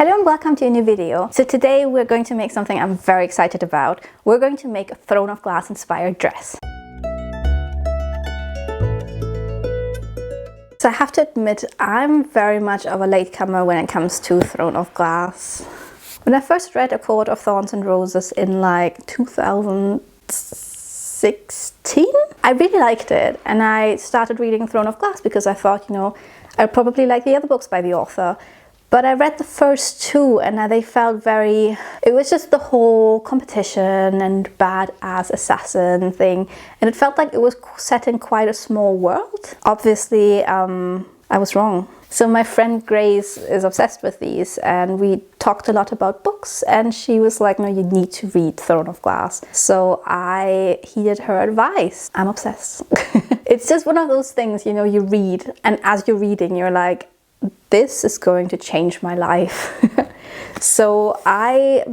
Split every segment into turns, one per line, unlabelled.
Hello and welcome to a new video. So today we're going to make something I'm very excited about. We're going to make a Throne of Glass inspired dress. So I have to admit, I'm very much of a latecomer when it comes to Throne of Glass. When I first read A Court of Thorns and Roses in like 2016, I really liked it, and I started reading Throne of Glass because I thought, I'd probably like the other books by the author. But I read the first two and they felt it was just the whole competition and badass assassin thing. And it felt like it was set in quite a small world. Obviously, I was wrong. So my friend Grace is obsessed with these, and we talked a lot about books, and she was like, no, you need to read Throne of Glass. So I heeded her advice. I'm obsessed. It's just one of those things, you read, and as you're reading, you're like, this is going to change my life. So I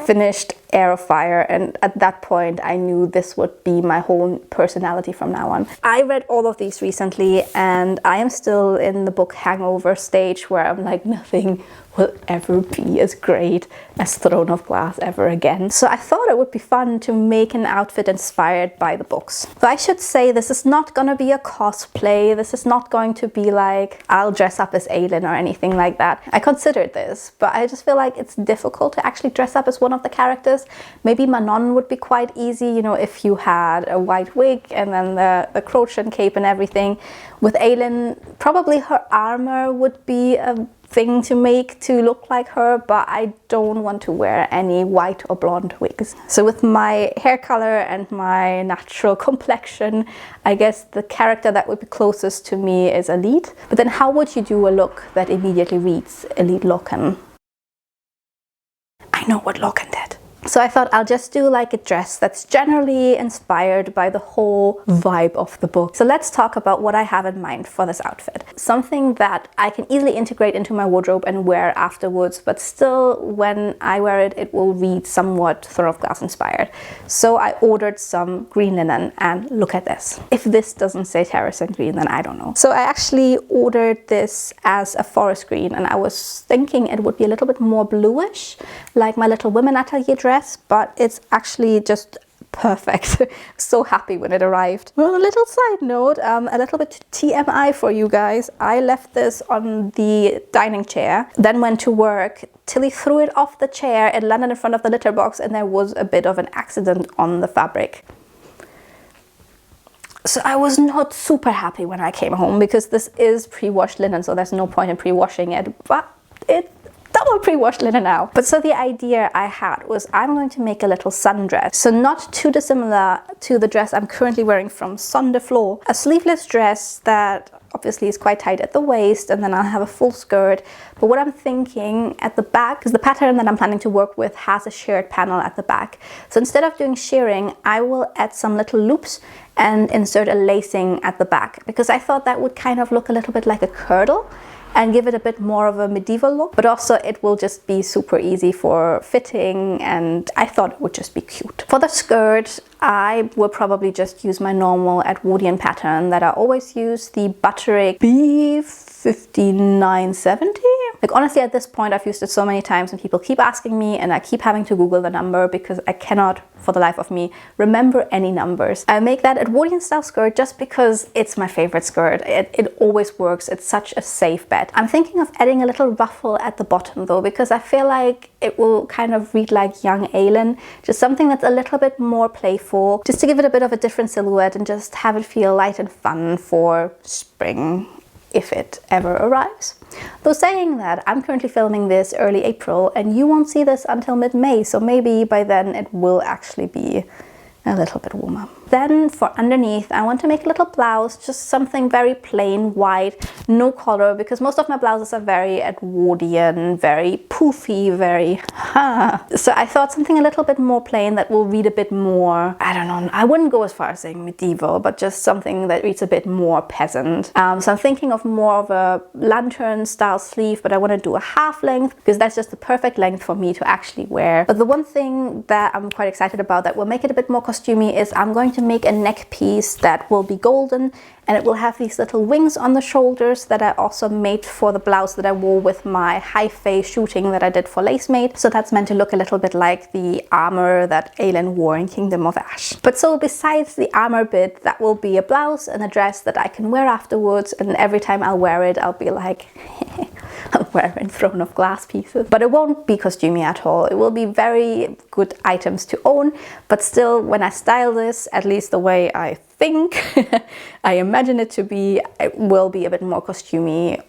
finished Heir of Fire, and at that point I knew this would be my whole personality from now on. I read all of these recently, and I am still in the book hangover stage where I'm like, nothing will ever be as great as Throne of Glass ever again. So I thought it would be fun to make an outfit inspired by the books. But I should say, this is not gonna be a cosplay. This is not going to be like, I'll dress up as Aelin or anything like that. I considered this, but I just feel like it's difficult to actually dress up as one of the characters. Maybe Manon would be quite easy, if you had a white wig and then the crochet and cape and everything. With Aelin, probably her armor would be a thing to make to look like her, but I don't want to wear any white or blonde wigs. So with my hair color and my natural complexion, I guess the character that would be closest to me is Elite. But then how would you do a look that immediately reads Elite Loken? I know what Loken did. So I thought I'll just do like a dress that's generally inspired by the whole vibe of the book. So let's talk about what I have in mind for this outfit. Something that I can easily integrate into my wardrobe and wear afterwards, but still when I wear it, it will read somewhat Throne of Glass inspired. So I ordered some green linen, and look at this. If this doesn't say terrace and green, then I don't know. So I actually ordered this as a forest green, and I was thinking it would be a little bit more bluish, like my Little Women Atelier dress, but it's actually just perfect. So happy when it arrived. Well, a little side note, a little bit TMI for you guys. I left this on the dining chair, then went to work. Tilly threw it off the chair, it landed in front of the litter box, and there was a bit of an accident on the fabric. So I was not super happy when I came home, because this is pre-washed linen, so there's no point in pre-washing it, but it double pre-washed linen now. But so the idea I had was I'm going to make a little sundress. So not too dissimilar to the dress I'm currently wearing from Son de Flor. A sleeveless dress that obviously is quite tight at the waist, and then I'll have a full skirt. But what I'm thinking at the back, because the pattern that I'm planning to work with has a shirred panel at the back. So instead of doing shirring, I will add some little loops and insert a lacing at the back, because I thought that would kind of look a little bit like a kirtle and give it a bit more of a medieval look, but also it will just be super easy for fitting, and I thought it would just be cute. For the skirt, I will probably just use my normal Edwardian pattern that I always use, the Butterick B5970. Like honestly, at this point I've used it so many times and people keep asking me, and I keep having to Google the number because I cannot for the life of me remember any numbers. I make that Edwardian style skirt just because it's my favorite skirt. It always works. It's such a safe bet. I'm thinking of adding a little ruffle at the bottom though, because I feel like it will kind of read like young Aelin, just something that's a little bit more playful, just to give it a bit of a different silhouette and just have it feel light and fun for spring, if it ever arrives. Though saying that, I'm currently filming this early April, and you won't see this until mid-May, so maybe by then it will actually be a little bit warmer. Then for underneath, I want to make a little blouse, just something very plain white, no collar, because most of my blouses are very Edwardian, very poofy, very So I thought something a little bit more plain that will read a bit more, I don't know, I wouldn't go as far as saying medieval, but just something that reads a bit more peasant. So I'm thinking of more of a lantern style sleeve, but I want to do a half length because that's just the perfect length for me to actually wear. But the one thing that I'm quite excited about that will make it a bit more costumey is I'm going to make a neck piece that will be golden and it will have these little wings on the shoulders that I also made for the blouse that I wore with my high-face shooting that I did for Lace Mate. So that's meant to look a little bit like the armor that Aelin wore in Kingdom of Ash. But so besides the armor bit, that will be a blouse and a dress that I can wear afterwards, and every time I'll wear it, I'll be like, I'm wearing Throne of Glass pieces. But it won't be costumey at all. It will be very good items to own, but still, when I style this, at least the way I think, I imagine it to be, it will be a bit more costumey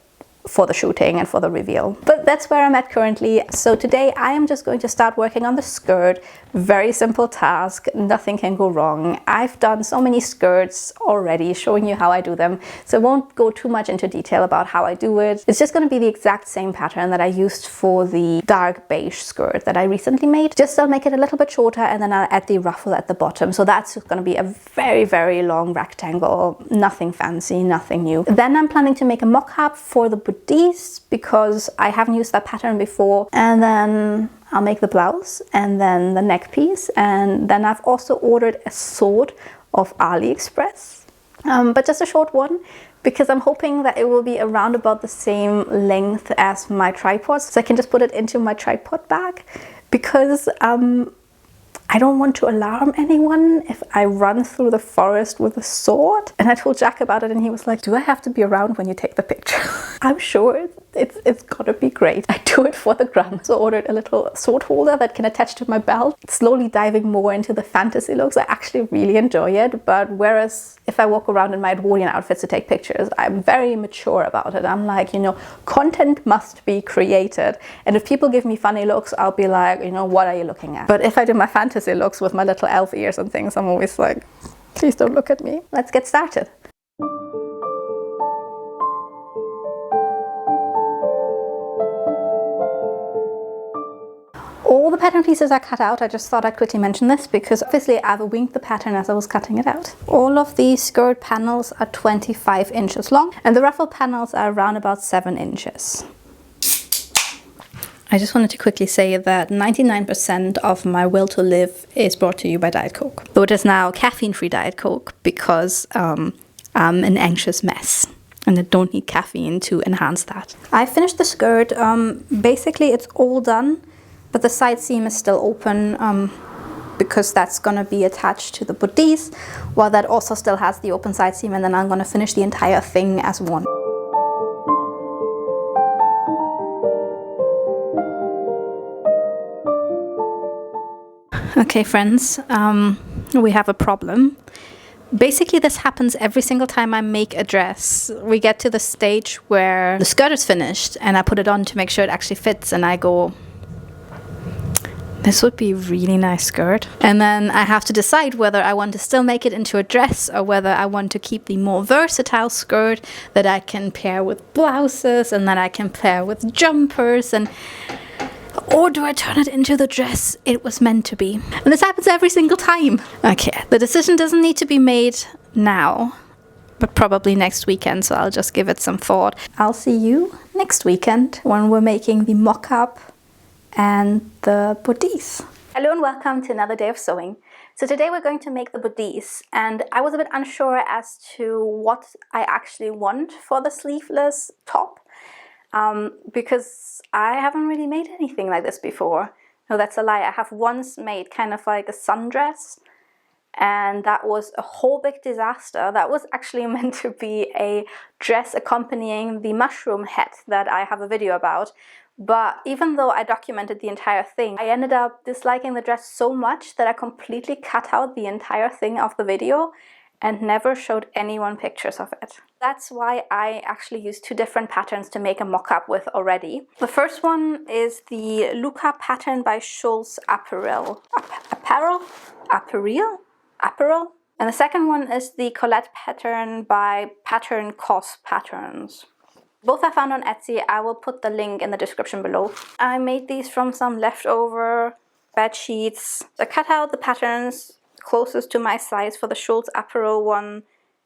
for the shooting and for the reveal. But that's where I'm at currently. So today I am just going to start working on the skirt. Very simple task, nothing can go wrong. I've done so many skirts already showing you how I do them, so I won't go too much into detail about how I do it. It's just going to be the exact same pattern that I used for the dark beige skirt that I recently made. Just I'll make it a little bit shorter and then I'll add the ruffle at the bottom. So that's going to be a very, very long rectangle, nothing fancy, nothing new. Then I'm planning to make a mock-up for the Bodice because I haven't used that pattern before, and then I'll make the blouse and then the neck piece, and then I've also ordered a sword off AliExpress, but just a short one because I'm hoping that it will be around about the same length as my tripod, so I can just put it into my tripod bag, because I don't want to alarm anyone if I run through the forest with a sword. And I told Jack about it and he was like, do I have to be around when you take the picture? I'm sure it's gonna be great. I do it for the gram. So I ordered a little sword holder that can attach to my belt. Slowly diving more into the fantasy looks. I actually really enjoy it. But whereas if I walk around in my Edwardian outfits to take pictures, I'm very mature about it. I'm like, you know, content must be created. And if people give me funny looks, I'll be like, you know, what are you looking at? But if I do my fantasy looks with my little elf ears and things, I'm always like, please don't look at me. Let's get started. All the pattern pieces I cut out, I just thought I'd quickly mention this because obviously I've winged the pattern as I was cutting it out. All of these skirt panels are 25 inches long and the ruffle panels are around about 7 inches. I just wanted to quickly say that 99% of my will to live is brought to you by Diet Coke. Though it is now caffeine-free Diet Coke because I'm an anxious mess and I don't need caffeine to enhance that. I finished the skirt. Basically it's all done, but the side seam is still open because that's gonna be attached to the bodice, while that also still has the open side seam, and then I'm gonna finish the entire thing as one. Okay friends, we have a problem. Basically this happens every single time I make a dress. We get to the stage where the skirt is finished and I put it on to make sure it actually fits, and I go, this would be a really nice skirt. And then I have to decide whether I want to still make it into a dress or whether I want to keep the more versatile skirt that I can pair with blouses and that I can pair with jumpers, or do I turn it into the dress it was meant to be? And this happens every single time. Okay, the decision doesn't need to be made now, but probably next weekend, so I'll just give it some thought. I'll see you next weekend when we're making the mock-up and the bodice. Hello and welcome to another day of sewing. So today we're going to make the bodice, and I was a bit unsure as to what I actually want for the sleeveless top because I haven't really made anything like this before. No, that's a lie. I have once made kind of like a sundress, and that was a whole big disaster. That was actually meant to be a dress accompanying the mushroom hat that I have a video about. But even though I documented the entire thing, I ended up disliking the dress so much that I completely cut out the entire thing of the video and never showed anyone pictures of it. That's why I actually used 2 different patterns to make a mock-up with already. The first one is the Luca pattern by Schulz Apparel. Apparel? And the second one is the Colette pattern by Pattern Cos Patterns. Both I found on Etsy. I will put the link in the description below. I made these from some leftover bed sheets. I cut out the patterns closest to my size. For the Schulz Apparel one,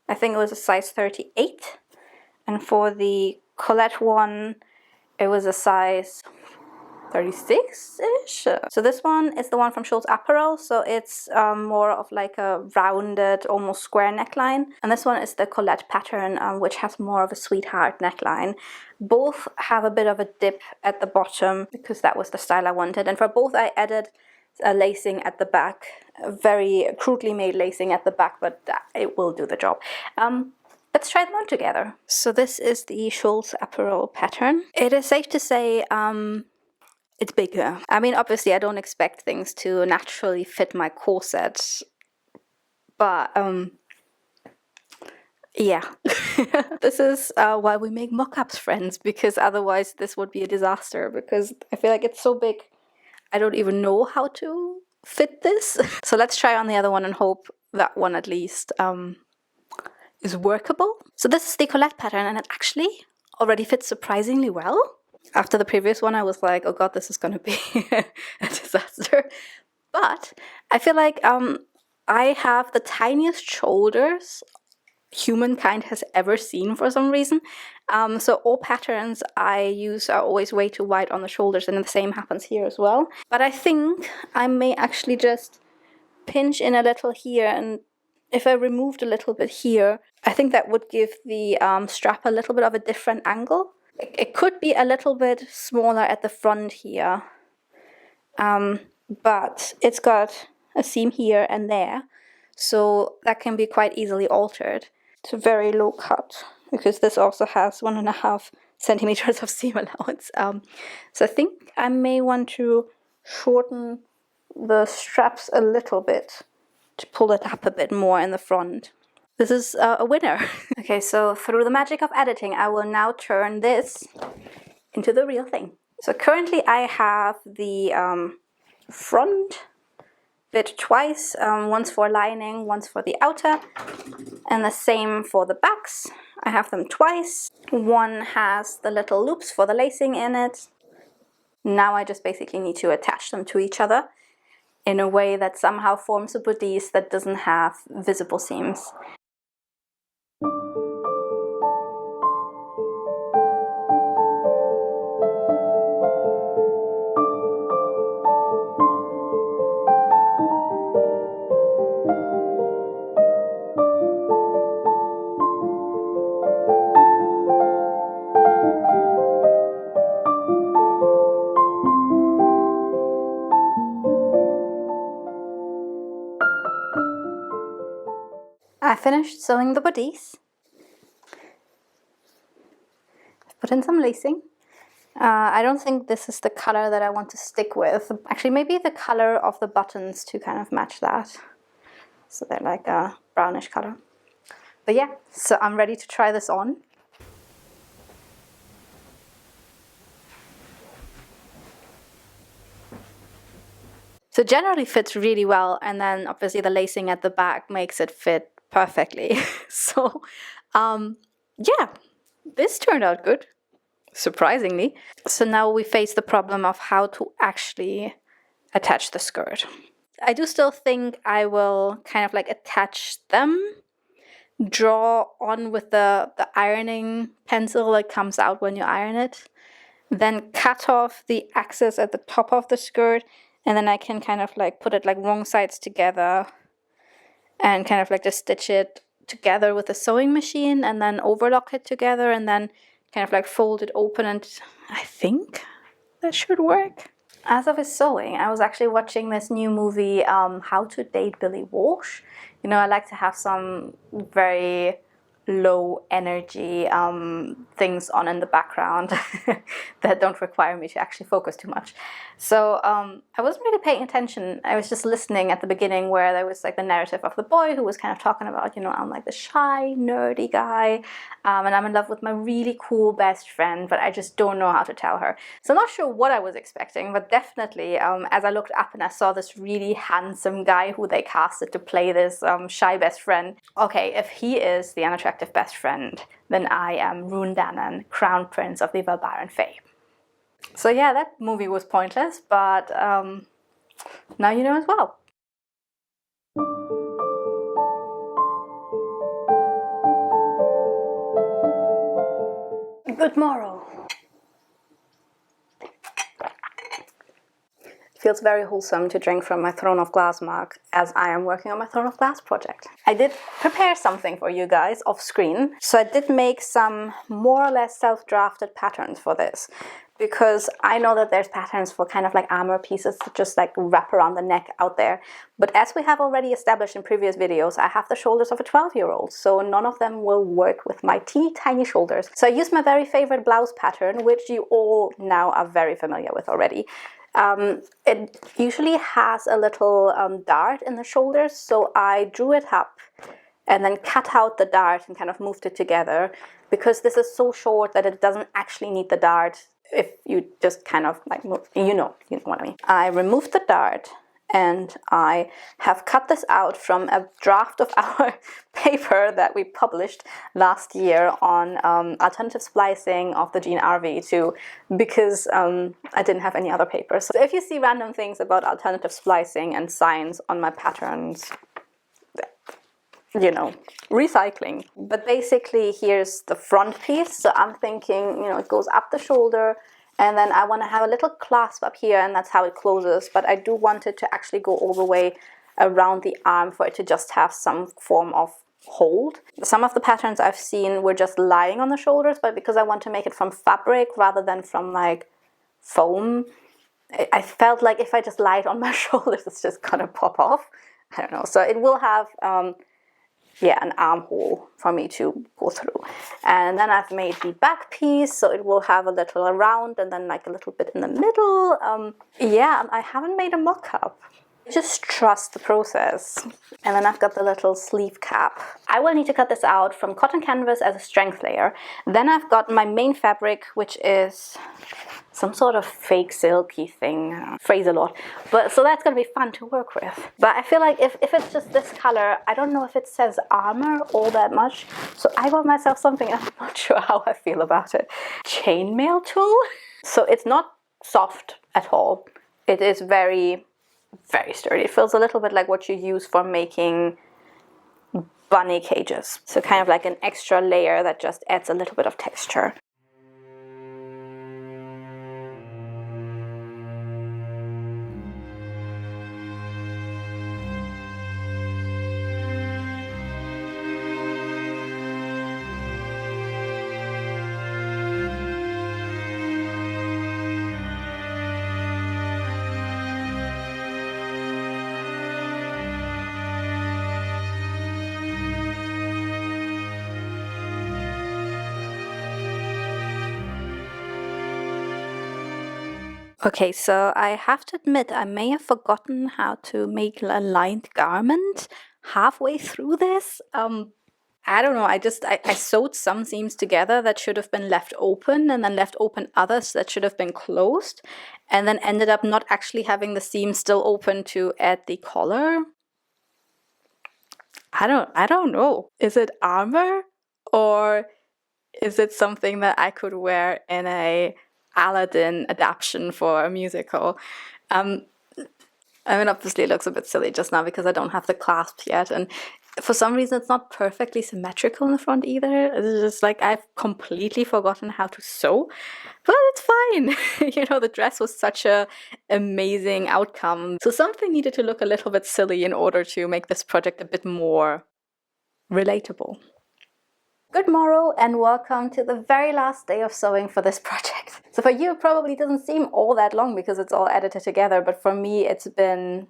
I think it was a size 38. And for the Colette one, it was a size 36-ish. So this one is the one from Schultz Apparel, so it's more of like a rounded, almost square neckline. And this one is the Colette pattern, which has more of a sweetheart neckline. Both have a bit of a dip at the bottom because that was the style I wanted. And for both I added lacing at the back, very crudely made lacing at the back, but it will do the job. Let's try them on together. So this is the Schultz Apparel pattern. It is safe to say it's bigger. I mean, obviously I don't expect things to naturally fit my corset, but yeah. This is why we make mock-ups, friends, because otherwise this would be a disaster, because I feel like it's so big I don't even know how to fit this. So let's try on the other one and hope that one at least is workable. So this is the Colette pattern, and it actually already fits surprisingly well. After the previous one I was like, oh god, this is gonna be a disaster. But I feel like I have the tiniest shoulders humankind has ever seen for some reason. So all patterns I use are always way too wide on the shoulders, and the same happens here as well. But I think I may actually just pinch in a little here, and if I removed a little bit here, I think that would give the strap a little bit of a different angle. It could be a little bit smaller at the front here, but it's got a seam here and there, so that can be quite easily altered. It's a very low cut because this also has 1.5 centimeters of seam allowance. So I think I may want to shorten the straps a little bit to pull it up a bit more in the front. This is a winner. Okay, so through the magic of editing, I will now turn this into the real thing. So currently I have the front bit twice, once for lining, once for the outer, and the same for the backs. I have them twice. One has the little loops for the lacing in it. Now I just basically need to attach them to each other in a way that somehow forms a bodice that doesn't have visible seams. I finished sewing the bodice. I've put in some lacing. I don't think this is the color that I want to stick with. Actually, maybe the color of the buttons to kind of match that. So they're like a brownish color. But yeah, so I'm ready to try this on. So it generally fits really well, and then obviously the lacing at the back makes it fit perfectly. So yeah, this turned out good, surprisingly. So now we face the problem of how to actually attach the skirt. I do still think I will kind of like attach them, draw on with the ironing pencil that comes out when you iron it, then cut off the excess at the top of the skirt, and then I can kind of like put it like wrong sides together and kind of like just stitch it together with a sewing machine and then overlock it together and then kind of like fold it open, and I think that should work. As I was sewing, I was actually watching this new movie, How to Date Billy Walsh. You know, I like to have some very low energy things on in the background that don't require me to actually focus too much. So I wasn't really paying attention. I was just listening at the beginning where there was like the narrative of the boy who was kind of talking about, you know, I'm like the shy, nerdy guy, and I'm in love with my really cool best friend, but I just don't know how to tell her. So I'm not sure what I was expecting, but definitely as I looked up and I saw this really handsome guy who they casted to play this shy best friend. Okay, if he is the unattractive best friend, then I am Rune Dannan, Crown Prince of the Valbaran Fae. So yeah, that movie was pointless, but now you know as well. Good morrow. Feels very wholesome to drink from my Throne of Glass mug as I am working on my Throne of Glass project. I did prepare something for you guys off screen. So I did make some more or less self-drafted patterns for this, because I know that there's patterns for kind of like armor pieces that just like wrap around the neck out there. But as we have already established in previous videos, I have the shoulders of a 12-year-old, so none of them will work with my teeny tiny shoulders. So I used my very favorite blouse pattern, which you all now are very familiar with already. It usually has a little dart in the shoulders, so I drew it up and then cut out the dart and kind of moved it together, because this is so short that it doesn't actually need the dart if you just kind of like move, you know what I mean. I removed the dart and I have cut this out from a draft of our paper that we published last year on alternative splicing of the gene RV2, because I didn't have any other papers. So if you see random things about alternative splicing and science on my patterns, you know, recycling. But basically here's the front piece. So I'm thinking, you know, it goes up the shoulder, and then I want to have a little clasp up here, and that's how it closes. But I do want it to actually go all the way around the arm for it to just have some form of hold. Some of the patterns I've seen were just lying on the shoulders, but because I want to make it from fabric rather than from like foam, I felt like if I just lie it on my shoulders, it's just gonna pop off. I don't know. So it will have yeah, an armhole for me to go through. And then I've made the back piece, so it will have a little around and then like a little bit in the middle. Yeah, I haven't made a mock-up. Just trust the process. And then I've got the little sleeve cap. I will need to cut this out from cotton canvas as a strength layer. Then I've got my main fabric, which is some sort of fake silky thing, phrase a lot. But so that's gonna be fun to work with. But I feel like if it's just this color, I don't know if it says armor all that much. So I got myself something, I'm not sure how I feel about it. Chainmail tulle. So it's not soft at all. It is very, very sturdy. It feels a little bit like what you use for making bunny cages. So kind of like an extra layer that just adds a little bit of texture. Okay, so I have to admit I may have forgotten how to make a lined garment halfway through this. I don't know, I sewed some seams together that should have been left open, and then left open others that should have been closed, and then ended up not actually having the seam still open to add the collar. I don't know. Is it armor, or is it something that I could wear in a Aladdin adaptation for a musical? I mean, obviously it looks a bit silly just now because I don't have the clasp yet, and for some reason it's not perfectly symmetrical in the front either. It's just like I've completely forgotten how to sew, but it's fine. You know, the dress was such a amazing outcome, so something needed to look a little bit silly in order to make this project a bit more relatable. Good morrow and welcome to the very last day of sewing for this project. So for you it probably doesn't seem all that long because it's all edited together, but for me it's been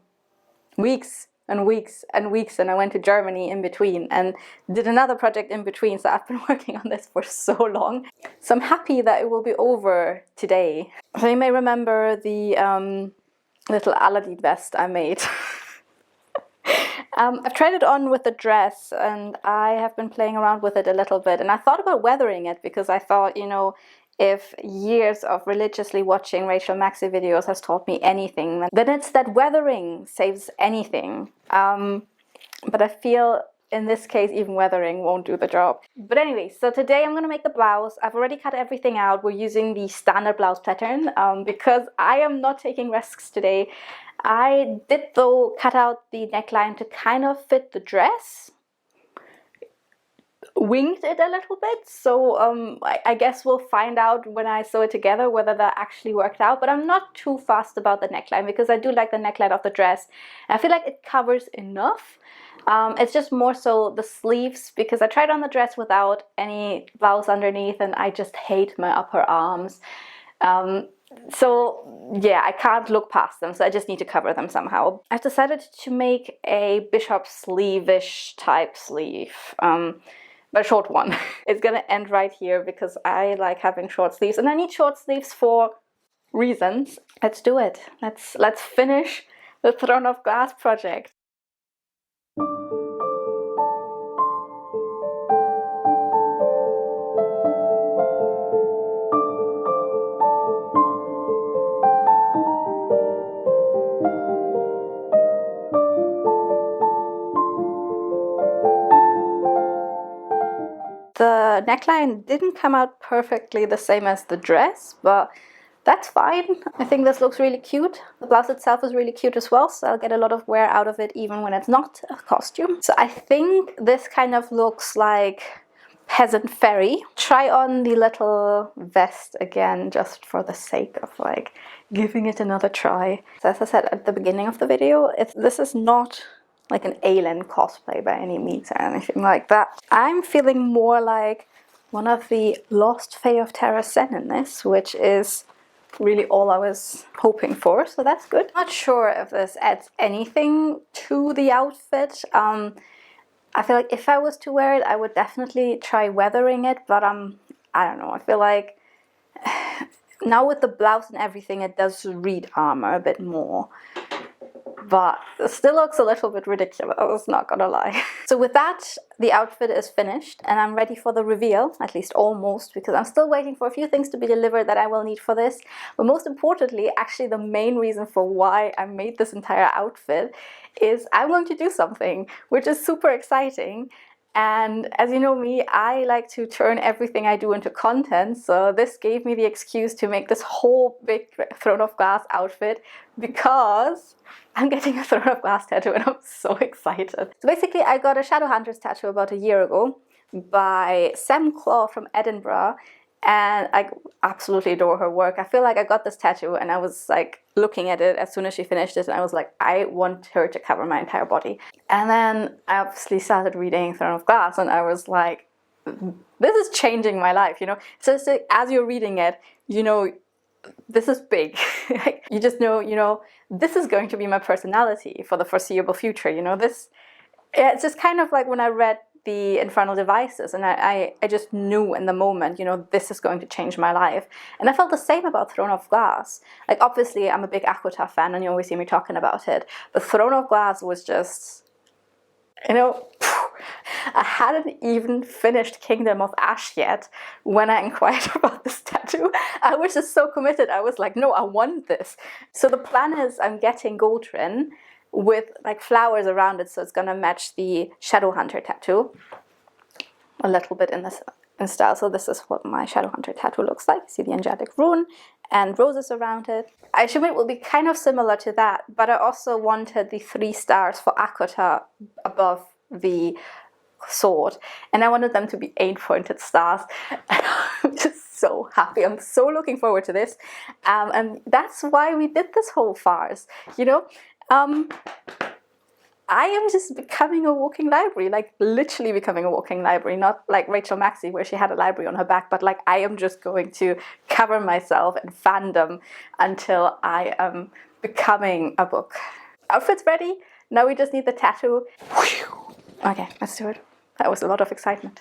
weeks and weeks and weeks, and I went to Germany in between and did another project in between, so I've been working on this for so long. So I'm happy that it will be over today. So you may remember the little Aladdin vest I made. I've tried it on with the dress and I have been playing around with it a little bit, and I thought about weathering it because I thought, you know, if years of religiously watching Rachel Maxey videos has taught me anything, then it's that weathering saves anything. But I feel in this case even weathering won't do the job. But anyway, so today I'm going to make the blouse. I've already cut everything out. We're using the standard blouse pattern because I am not taking risks today. I did though cut out the neckline to kind of fit the dress. winged it a little bit, so I guess we'll find out when I sew it together whether that actually worked out. But I'm not too fussed about the neckline because I do like the neckline of the dress. I feel like it covers enough. It's just more so the sleeves, because I tried on the dress without any blouse underneath and I just hate my upper arms. So yeah, I can't look past them, so I just need to cover them somehow. I've decided to make a bishop sleeve-ish type sleeve, but a short one. It's gonna end right here because I like having short sleeves, and I need short sleeves for reasons. Let's do it. Let's finish the Throne of Glass project. The neckline didn't come out perfectly the same as the dress, but that's fine. I think this looks really cute. The blouse itself is really cute as well, so I'll get a lot of wear out of it even when it's not a costume. So I think this kind of looks like peasant fairy. Try on the little vest again just for the sake of like giving it another try. So as I said at the beginning of the video, this is not like an alien cosplay by any means or anything like that. I'm feeling more like one of the lost Fae of Terra Sen in this, which is really all I was hoping for, so that's good. Not sure if this adds anything to the outfit. I feel like if I was to wear it, I would definitely try weathering it, but I don't know, I feel like now with the blouse and everything, it does read armor a bit more. But it still looks a little bit ridiculous, not gonna lie. So with that, the outfit is finished and I'm ready for the reveal, at least almost, because I'm still waiting for a few things to be delivered that I will need for this. But most importantly, actually the main reason for why I made this entire outfit is I'm going to do something, which is super exciting. And as you know me, I like to turn everything I do into content, so this gave me the excuse to make this whole big Throne of Glass outfit because I'm getting a Throne of Glass tattoo and I'm so excited. So basically I got a Shadowhunters tattoo about a year ago by Sam Claw from Edinburgh, and I absolutely adore her work. I feel like I got this tattoo and I was like looking at it as soon as she finished it and I was like, I want her to cover my entire body. And then I obviously started reading Throne of Glass and I was like, this is changing my life, you know? So as you're reading it, you know, this is big. You just know, you know, this is going to be my personality for the foreseeable future, you know? It's just kind of like when I read the Infernal Devices and I just knew in the moment, you know, this is going to change my life. And I felt the same about Throne of Glass. Like obviously I'm a big Aquata fan and you always see me talking about it, but Throne of Glass was just, you know, I hadn't even finished Kingdom of Ash yet when I inquired about this tattoo. I was just so committed. I was like, no, I want this. So the plan is I'm getting Goldrin with like flowers around it, so it's gonna match the Shadowhunter tattoo a little bit in style. So this is what my Shadowhunter tattoo looks like. You see the angelic rune and roses around it. I assume it will be kind of similar to that, but I also wanted the 3 stars for Aquata above the sword, and I wanted them to be 8-pointed stars. I'm just so happy. I'm so looking forward to this, and that's why we did this whole farce, you know. I am just becoming a walking library, like literally becoming a walking library, not like Rachel Maxey where she had a library on her back, but like I am just going to cover myself in fandom until I am becoming a book. Outfit's ready. Now we just need the tattoo. Okay, let's do it. That was a lot of excitement.